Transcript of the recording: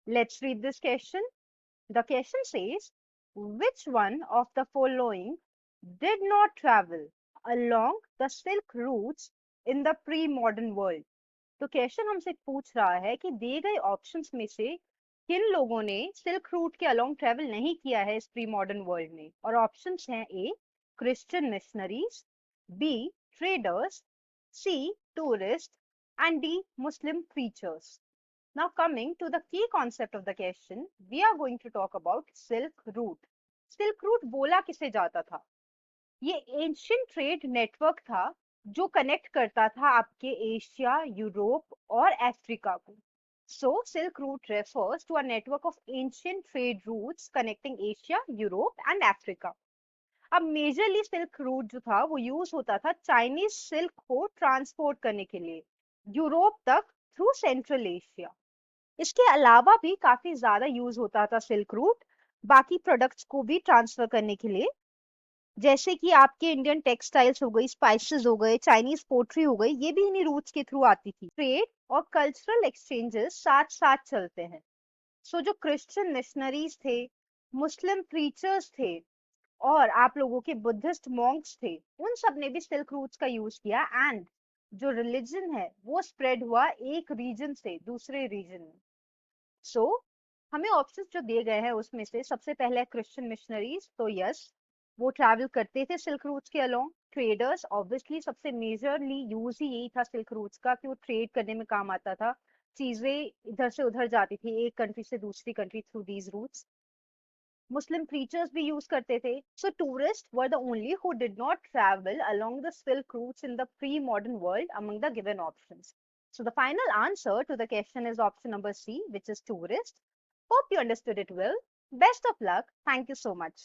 Let's read this question. The question says, which one of the following did not travel along the silk routes in the pre-modern world? तो question हमसे पूछ रहा है कि दिए गए ऑप्शंस में से किन लोगों ने सिल्क रूट के अलोंग ट्रेवल नहीं किया है इस प्री मॉडर्न वर्ल्ड में। और ऑप्शंस हैं A Christian missionaries, B traders, C tourist and D Muslim preachers. Now coming to the key concept of the question, we are going to talk about Silk Route. Silk Route बोला किसे जाता था? ये ancient trade network था जो connect करता था आपके एशिया, यूरोप और अफ्रीका को। So silk route refers to a network of ancient trade routes connecting Asia, Europe and Africa. अब मेजरली सिल्क रूट जो था वो यूज होता था चाइनीज सिल्क को ट्रांसपोर्ट करने के लिए यूरोप तक थ्रू सेंट्रल एशिया। इसके अलावा भी काफी ज्यादा यूज होता था सिल्क रूट बाकी प्रोडक्ट्स को भी ट्रांसफर करने के लिए, जैसे कि आपके इंडियन टेक्सटाइल्स हो गई, स्पाइसेस हो गए, चाइनीज पोट्री हो गई, ये भी इन्हीं रूट्स के थ्रू आती थी। ट्रेड और कल्चरल एक्सचेंजेस साथ साथ चलते हैं। सो जो क्रिश्चियन मिशनरीज थे, मुस्लिम प्रीचर्स थे और आप लोगों के बुद्धिस्ट मॉन्क्स थे, उन सब ने भी सिल्क रूट्स का यूज किया एंड जो रिलीजन है वो स्प्रेड हुआ एक रीजन से दूसरे रीजन में। सो हमें ऑप्शंस जो दिए गए हैं उसमें से सबसे पहले है क्रिश्चियन मिशनरीज, तो यस वो ट्रैवल करते थे सिल्क रूट्स के अलोंग। ट्रेडर्स ऑब्वियसली सबसे मेजरली यूज ही यही था सिल्क रूट्स का कि वो ट्रेड करने में काम आता था, चीजें इधर से उधर जाती थी एक कंट्री से दूसरी country through these routes. Muslim preachers भी यूज करते थे। So tourist were the only who did not travel along the silk routes in the pre modern world among the given options. So the final answer to the question is option number C, which is tourist. Hope you understood it well. Best of luck. Thank you so much.